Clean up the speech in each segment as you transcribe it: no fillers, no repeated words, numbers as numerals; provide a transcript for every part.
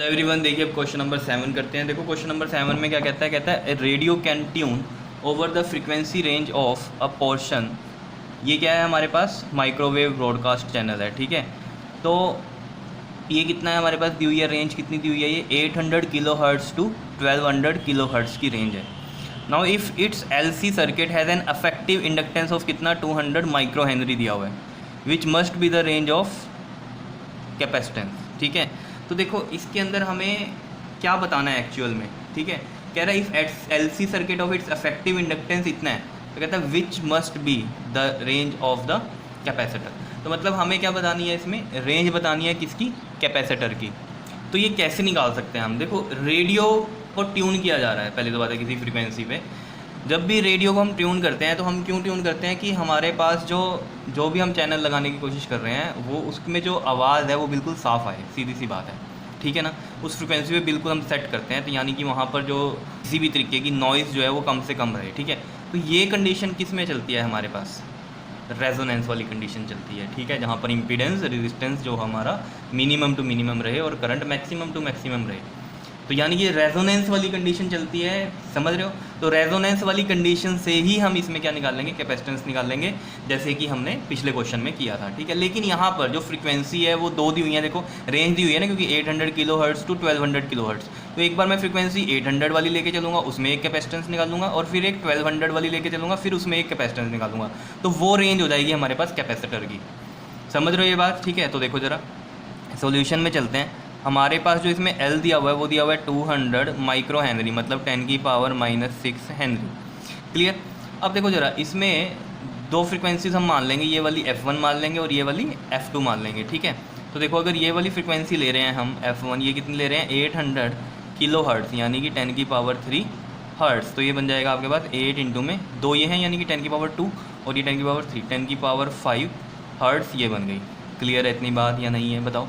Hello everyone, देखिए अब question number 7 करते हैं। देखो क्वेश्चन नंबर 7 में क्या कहता है radio can tune over the frequency range of a portion. ये क्या है हमारे पास, माइक्रोवेव ब्रॉडकास्ट चैनल है। ठीक है, तो ये कितना है हमारे पास दी हुई है, रेंज कितनी दी हुई है, ये 800 kilo hertz to 1200 kilo hertz की रेंज है। Now if its LC circuit has an effective inductance of कितना 200 माइक्रो हेनरी दिया हुआ है, which must be the range of capacitance. ठीक है, तो देखो इसके अंदर हमें क्या बताना है एक्चुअल में। ठीक है, कह रहा है if L C circuit of its effective inductance इतना है, तो कहता है which must be the range of the capacitor. तो मतलब हमें क्या बतानी है, इसमें रेंज बतानी है किसकी, कैपेसिटर की। तो ये कैसे निकाल सकते हैं हम, देखो रेडियो को ट्यून किया जा रहा है, पहले तो बात है किसी फ्रीक्वेंसी पे। जब भी रेडियो को हम ट्यून करते हैं तो हम क्यों ट्यून करते हैं कि हमारे पास जो भी हम चैनल लगाने की कोशिश कर रहे हैं वो उसमें जो आवाज़ है वो बिल्कुल साफ़ आए, सीधी सी बात है। ठीक है ना, उस फ्रीक्वेंसी पे बिल्कुल हम सेट करते हैं, तो यानी कि वहाँ पर जो किसी भी तरीके की नॉइज़ जो है वो कम से कम रहे। ठीक है, तो ये कंडीशन किस में चलती है हमारे पास, रेजोनेंस वाली कंडीशन चलती है। ठीक है, जहाँ पर इम्पीडेंस रेजिस्टेंस जो हमारा मिनिमम टू मिनिमम रहे और करंट मैक्सिमम टू मैक्सिमम रहे, तो यानी कि रेजोनेंस वाली कंडीशन चलती है, समझ रहे हो। तो रेजोनेंस वाली कंडीशन से ही हम इसमें क्या निकाल लेंगे, कैपेसिटेंस निकाल लेंगे, जैसे कि हमने पिछले क्वेश्चन में किया था। ठीक है, लेकिन यहाँ पर जो फ्रीक्वेंसी है वो दो दी हुई है, देखो रेंज दी हुई है ना, क्योंकि 800 kilo hertz to 1200 kilo hertz. तो एक बार मैं फ्रीक्वेंसी 800 वाली लेके चलूँगा, उसमें एक कैपेसिटेंस निकालूंगा, और फिर एक 1200 वाली लेके चलूँगा, फिर उसमें एक कैपेसिटेंस निकालूंगा। तो वो रेंज हो जाएगी हमारे पास कैपेसिटर की। समझ रहे हो ये बात। ठीक है, तो देखो ज़रा सोल्यूशन में चलते हैं। हमारे पास जो इसमें L दिया हुआ है वो दिया हुआ है 200 माइक्रो हेनरी, मतलब 10 की पावर -6 हेनरी। क्लियर। अब देखो ज़रा इसमें दो फ्रीक्वेंसीज हम मान लेंगे, ये वाली F1 मान लेंगे और ये वाली F2 मान लेंगे। ठीक है, तो देखो अगर ये वाली फ्रीक्वेंसी ले रहे हैं हम F1, ये कितनी ले रहे हैं 800 किलो हर्ट्स, यानी कि 10 की पावर 3 हर्ट्स। तो ये बन जाएगा आपके पास 8 इंटू में दो ये हैं, यानी कि 10 की पावर 2 और ये 10 की पावर 3, 10 की पावर 5 हर्ट्स ये बन गई। क्लियर है इतनी बात या नहीं है, बताओ।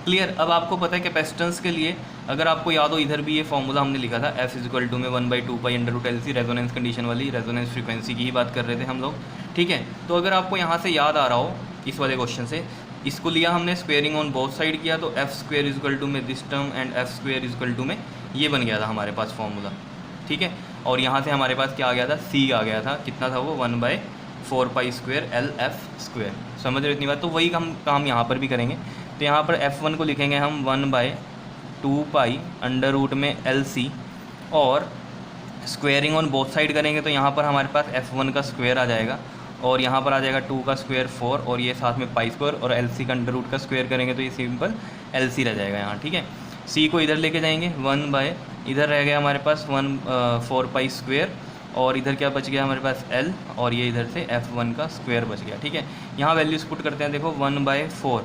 क्लियर। अब आपको पता है कैपेसिटेंस के लिए, अगर आपको याद हो इधर भी ये फॉर्मूला हमने लिखा था, F = में 1/2π√LC, रेजोनेंस कंडीशन वाली, रेजोनेंस फ्रीक्वेंसी की ही बात कर रहे थे हम लोग। ठीक है, तो अगर आपको यहाँ से याद आ रहा हो इस वाले क्वेश्चन से, इसको लिया हमने स्क्वेयरिंग ऑन बोथ साइड किया, तो F² = में दिस टर्म एंड F² = में ये बन गया था हमारे पास फॉर्मूला। ठीक है, और यहाँ से हमारे पास क्या आ गया था, C आ गया था, कितना था वो 1/4π² LF²। समझ रहे हो इतनी बात। तो वही हम काम यहाँ पर भी करेंगे। तो यहाँ पर F1 को लिखेंगे हम 1/2π में LC, और स्क्वेयरिंग ऑन बोथ साइड करेंगे तो यहाँ पर हमारे पास F1 का स्क्वायर आ जाएगा, और यहाँ पर आ जाएगा 2 का स्क्वायर 4, और ये साथ में π², और LC का अंडर रूट का स्क्वायर करेंगे तो ये सिंपल LC रह जाएगा यहाँ। ठीक है, C को इधर लेके जाएंगे, इधर रह गया हमारे पास 1/4π², और इधर क्या बच गया हमारे पास L, और ये इधर से F1 का स्क्वायर बच गया। ठीक है, यहाँ वैल्यूज पुट करते हैं, देखो 1/4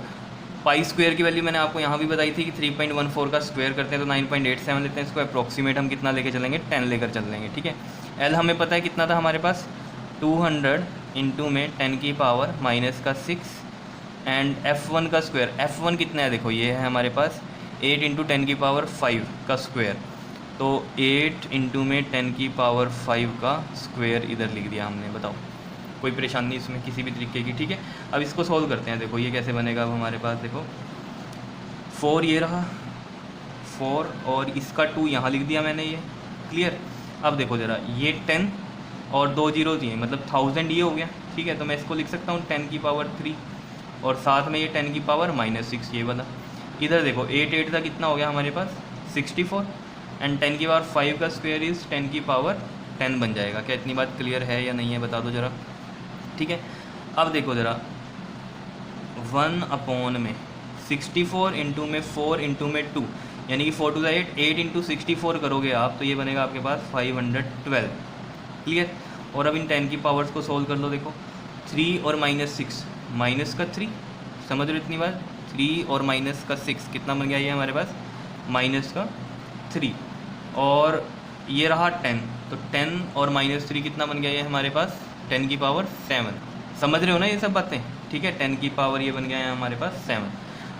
π² की वैल्यू मैंने आपको यहाँ भी बताई थी कि 3.14 का स्क्वायर करते हैं तो 9.87 लेते हैं। इसको अप्रॉक्सीमेट हम कितना लेके चलेंगे, 10 लेकर चल लेंगे। ठीक है, L हमें पता है कितना था हमारे पास 200 इंटू में 10 की पावर -6, एंड F1 का स्क्वायर, F1 कितना है देखो ये है हमारे पास 8 इंटू 10 की पावर 5 का स्क्वायर, तो 8 इंटू में 10 की पावर 5 का स्क्वायर इधर लिख दिया हमने। बताओ कोई परेशानी इसमें किसी भी तरीके की। ठीक है, अब इसको सॉल्व करते हैं। देखो ये कैसे बनेगा, अब हमारे पास देखो 4 ये रहा 4, और इसका 2 यहाँ लिख दिया मैंने ये। क्लियर। अब देखो ज़रा ये 10 और 2 जीरो दिए, मतलब 1000 ये हो गया। ठीक है, तो मैं इसको लिख सकता हूँ 10 की पावर 3, और साथ में ये 10 की पावर -6 ये वाला। इधर देखो 8 का कितना हो गया हमारे पास 64, एंड 10 की पावर 5 का स्क्वायर इज़ 10 की पावर 10 बन जाएगा। क्या इतनी बात क्लियर है या नहीं है, बता दो ज़रा। ठीक है, अब देखो ज़रा 1 में 64 इंटू में 4 इंटू में 2, यानी कि 4 2 8, 8 इंटू 64 करोगे आप तो ये बनेगा आपके पास 512। क्लियर। और अब इन 10 की पावर्स को सोल्व कर लो। देखो 3 और -6, माइनस का 3, समझ रहे हो इतनी बात। 3 और -6 कितना बन गया ये हमारे पास -3, और ये रहा 10, तो 10 और -3 कितना बन गया ये हमारे पास 10 की पावर 7। समझ रहे हो ना ये सब बातें। ठीक है, 10 की पावर ये बन गया है हमारे पास 7।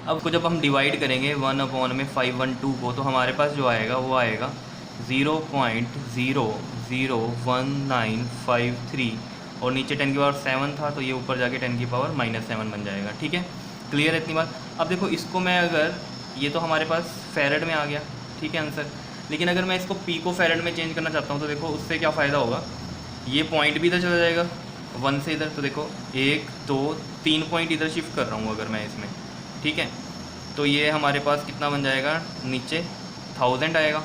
अब उसको जब हम डिवाइड करेंगे 1 में 512 को, तो हमारे पास जो आएगा वो आएगा 0.001953, और नीचे 10 की पावर 7 था तो ये ऊपर जाके 10 की पावर -7 बन जाएगा। ठीक है, क्लियर है इतनी बात। अब देखो इसको मैं अगर ये तो हमारे पास फेरेड में आ गया, ठीक है आंसर। लेकिन अगर मैं इसको पिको फेरेड में चेंज करना चाहता हूँ तो देखो उससे क्या फ़ायदा होगा, ये पॉइंट भी इधर चला जाएगा 1 से इधर, तो देखो 1 2 3 पॉइंट इधर शिफ्ट कर रहा हूँ अगर मैं इसमें, ठीक है। तो ये हमारे पास कितना बन जाएगा, नीचे 1000 आएगा।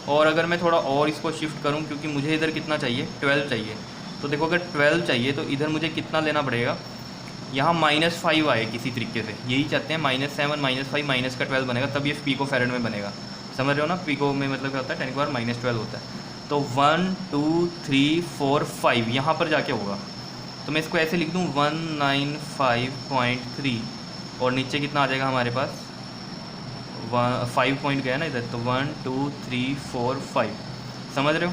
और अगर मैं थोड़ा और इसको शिफ्ट करूं, क्योंकि मुझे इधर कितना चाहिए, 12 चाहिए, तो देखो अगर 12 चाहिए तो इधर मुझे कितना लेना पड़ेगा, यहाँ -5 आए किसी तरीके से, यही चाहते हैं, -7 -5 माइनस का 12 बनेगा, तब ये पिको फेरेड में बनेगा, समझ रहे हो ना। पिको में मतलब क्या होता है, 10⁻⁻12 होता है। तो 1 2 3 4 5 यहाँ पर जाके होगा, तो मैं इसको ऐसे लिख दूँ 195.3, और नीचे कितना आ जाएगा हमारे पास, 5 पॉइंट गया ना इधर, तो 1 2 3 4 5, समझ रहे हो।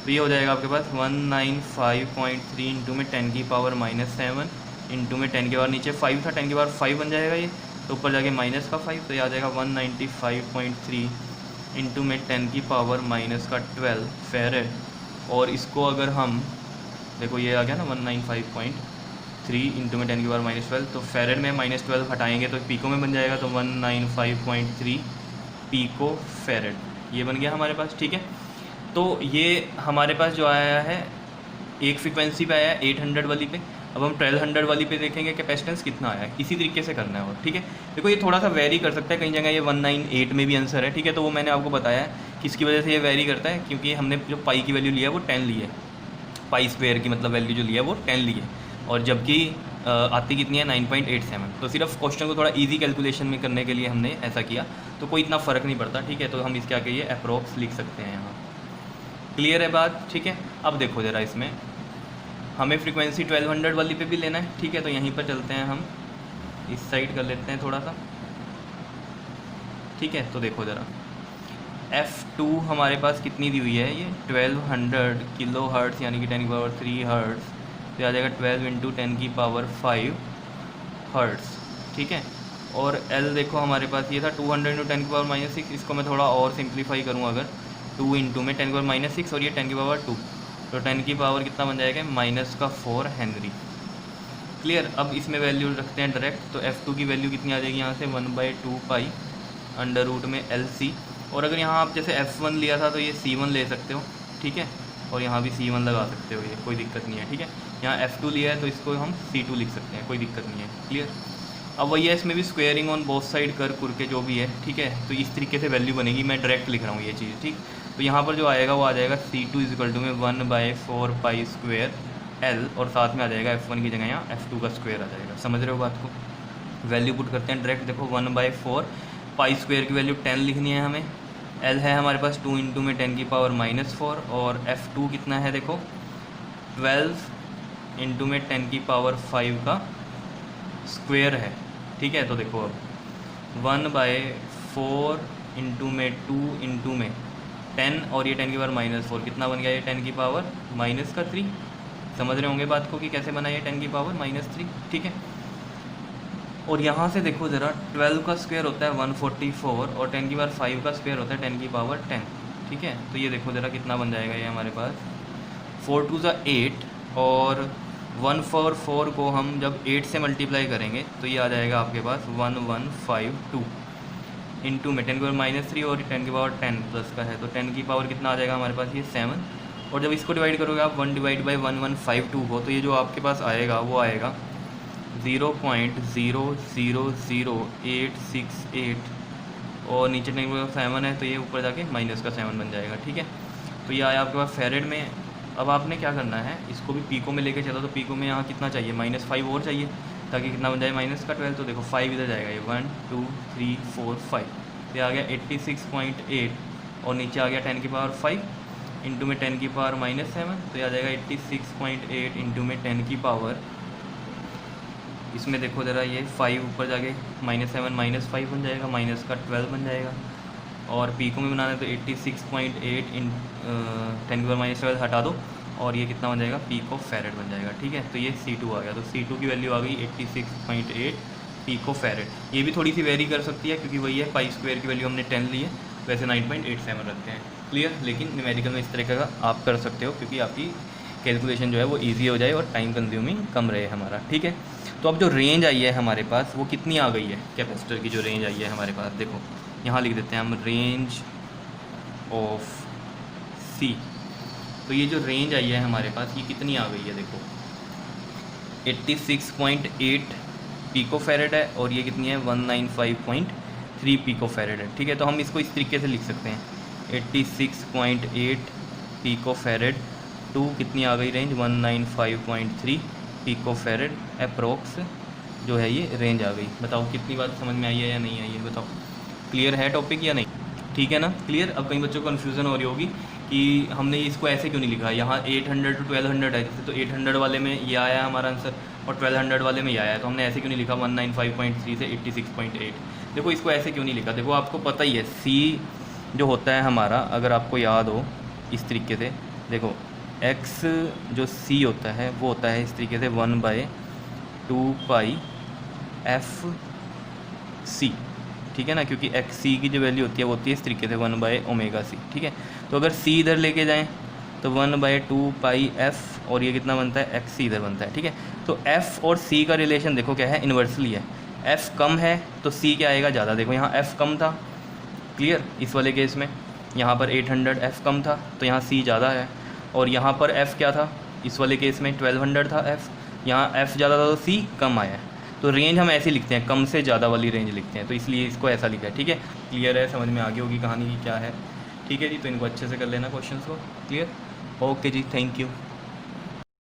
तो ये हो जाएगा आपके पास 195.3 इंटू में 10⁻⁻7 इंटू में 10 के बाद नीचे 5 था, 10⁻5 बन जाएगा ये, तो ऊपर जाके -5, तो ये आ जाएगा 195.3 इंटू में 10⁻⁻12 फेरेड। और इसको अगर हम देखो ये आ गया ना 195.3 इंटू में 10⁻⁻12, तो फेरेड में -12 हटाएंगे तो पिको में बन जाएगा, तो 195.3 पिको फेरेड, ये बन गया हमारे पास, ठीक है। तो ये हमारे पास जो आया है एक फ्रीक्वेंसी पे आया है 800 वाली पे। अब हम 1200 वाली पे देखेंगे कैपेसिटेंस कितना आया है, इसी तरीके से करना है, और ठीक है। देखो ये थोड़ा सा वेरी कर सकता है, कई जगह ये 198 में भी आंसर है, ठीक है। तो वो मैंने आपको बताया है किसकी वजह से ये वेरी करता है, क्योंकि हमने जो पाई की वैल्यू लिया है वो 10 ली है, पाई स्क्वायर की मतलब वैल्यू जो लिया है वो 10 ली है, और जबकि आती कितनी है 9.87। तो सिर्फ क्वेश्चन को थोड़ा इजी कैलकुलेशन में करने के लिए हमने ऐसा किया, तो कोई इतना फ़र्क नहीं पड़ता, ठीक है। तो हम इसके आगे ये अप्रोक्स लिख सकते हैं यहाँ, क्लियर है बात, ठीक है। अब देखो ज़रा इसमें हमें फ्रीक्वेंसी 1200 वाली पे भी लेना है, ठीक है। तो यहीं पर चलते हैं हम, इस साइड कर लेते हैं थोड़ा सा, ठीक है। तो देखो ज़रा F2 हमारे पास कितनी दी हुई है, ये 1200 किलो हर्ट्स यानी कि 10⁻³ हर्ट्स, तो आ जाएगा 12 इंटू 10⁵ हर्ट्स, ठीक है। और L देखो हमारे पास ये था 200 इंटू 10⁻⁻6, इसको मैं थोड़ा और सिंप्लीफाई करूँ अगर 2 इंटू में 10⁻⁻6 और ये 10⁻², तो 10 की पावर कितना बन जाएगा, -4 हेनरी, क्लियर। अब इसमें वैल्यू रखते हैं डायरेक्ट, तो F2 की वैल्यू कितनी आ जाएगी यहाँ से 1/2 पाई अंडर रूट में LC। और अगर यहाँ आप जैसे F1 लिया था तो ये C1 ले सकते हो, ठीक है, और यहाँ भी C1 लगा सकते हो, ये कोई दिक्कत नहीं है, ठीक है। यहाँ F2 लिया है तो इसको हम C2 लिख सकते हैं, कोई दिक्कत नहीं है, क्लियर। अब वही है, इसमें भी स्क्वेयरिंग ऑन बोथ साइड कर के जो भी है, ठीक है। तो इस तरीके से वैल्यू बनेगी, मैं डायरेक्ट लिख रहा हूँ ये चीज़, ठीक। तो यहाँ पर जो आएगा वो आ जाएगा C2 में 1/4 पाई स्क्वेयर L, और साथ में आ जाएगा F1 की जगह यहाँ F2 का स्क्वेयर आ जाएगा, समझ रहे हो बात को। वैल्यू पुट करते हैं डायरेक्ट, देखो 1/4 पाई स्क्वेयर की वैल्यू 10 लिखनी है हमें, L है हमारे पास 2 इंटू में 10⁻⁻4, और F2 कितना है देखो 12 इंटू में 10⁵ का स्क्वेयर है, ठीक है। तो देखो अब 1/4 इंटू में 2 इंटू में 10 और ये 10⁻⁻4 कितना बन गया, ये 10⁻⁻3, समझ रहे होंगे बात को कि कैसे बना ये 10⁻⁻3, ठीक है। और यहाँ से देखो ज़रा 12 का स्क्वायर होता है 144 और 10⁵ का स्क्वायर होता है 10⁻10, ठीक है। तो ये देखो ज़रा कितना बन जाएगा ये हमारे पास 4 2 8, और 144 को हम जब 8 से मल्टीप्लाई करेंगे तो ये आ जाएगा आपके पास 1152 इंटू में 10⁻³ और 10⁻10 प्लस का है, तो 10 की पावर कितना आ जाएगा हमारे पास, ये 7। और जब इसको डिवाइड करोगे आप 1/1152 को, तो ये जो आपके पास आएगा वो आएगा 0.000868, और नीचे 7 है तो ये ऊपर जाके -7 बन जाएगा, ठीक है। तो ये आया आपके पास फेरेड में। अब आपने क्या करना है, इसको भी पीको में लेके चलो, तो पीको में यहाँ कितना चाहिए, -5 और चाहिए, ताकि कितना बन जाए -12, तो देखो 5 इधर जाएगा, ये 1 2 3 4 5, ये आ गया 86.8, और नीचे आ गया 10⁵ इंटू में 10⁻⁻7, तो ये आ जाएगा 86.8 इंटू में 10⁻, इसमें देखो ज़रा ये 5 ऊपर जाके -7 -5 बन जाएगा, -12 बन जाएगा। और पीको में बनाना है तो 86.8 इन 10⁻⁻12 हटा दो, और ये कितना बन जाएगा, पिको फेरेड बन जाएगा, ठीक है। तो ये C2 आ गया, तो C2 की वैल्यू आ गई 86.8 पिको फेरेड। ये भी थोड़ी सी वेरी कर सकती है क्योंकि वही है, पाई स्क्वायर की वैल्यू हमने 10 ली है, वैसे 9.87 रखते हैं, क्लियर। लेकिन न्यूमेरिकल में इस तरह का आप कर सकते हो क्योंकि आपकी कैलकुलेशन जो है वो ईजी हो जाए और टाइम कंज्यूमिंग कम रहे हमारा, ठीक है। तो अब जो रेंज आई है हमारे पास वो कितनी आ गई है, कैपेसिटर की जो रेंज आई है हमारे पास, देखो यहाँ लिख देते हैं हम रेंज ऑफ सी। तो ये जो रेंज आई है हमारे पास ये कितनी आ गई है, देखो 86.8 पिको फेरेड है और ये कितनी है 195.3 पिको फेरेड है। ठीक है, तो हम इसको इस तरीके से लिख सकते हैं 86.8 पिको फेरेड टू कितनी आ गई रेंज 195.3 पिको फेरेड अप्रोक्स जो है ये रेंज आ गई। बताओ कितनी बात समझ में आई है या नहीं आई है, बताओ क्लियर है टॉपिक या नहीं? ठीक है ना, क्लियर। अब कई बच्चों को कन्फ्यूज़न हो रही होगी कि हमने इसको ऐसे क्यों नहीं लिखा, यहाँ 800 to 1200 है जैसे, तो 800 वाले में ये आया हमारा आंसर और 1200 वाले में ये आया, तो हमने ऐसे क्यों नहीं लिखा 195.3 से 86.8। देखो इसको ऐसे क्यों नहीं लिखा, देखो आपको पता ही है सी जो होता है हमारा, अगर आपको याद हो इस तरीके से, देखो एक्स जो सी होता है वो होता है इस तरीके से 1/2 एफ सी। ठीक है ना, क्योंकि एक्स सी की जो वैल्यू होती है वो होती है इस तरीके से 1/ω/c। ठीक है, तो अगर सी इधर लेके जाएं तो 1/2 एफ और ये कितना बनता है एक्स सी इधर बनता है। ठीक है, तो एफ और सी का रिलेशन देखो क्या है, इन्वर्सली है। एफ कम है तो सी क्या आएगा ज़्यादा, देखो यहाँ एफ कम था, क्लियर, इस वाले केस में यहाँ पर 800 एफ कम था तो यहाँ सी ज़्यादा है, और यहाँ पर एफ़ क्या था इस वाले केस में 1200 था एफ़, यहाँ एफ़ ज़्यादा था तो सी कम आया है। तो रेंज हम ऐसे लिखते हैं, कम से ज़्यादा वाली रेंज लिखते हैं, तो इसलिए इसको ऐसा लिखा है। ठीक है, क्लियर है, समझ में आ गई होगी कहानी की क्या है। ठीक है जी, तो इनको अच्छे से कर लेना क्वेश्चन को, clear. Okay ji, thank you.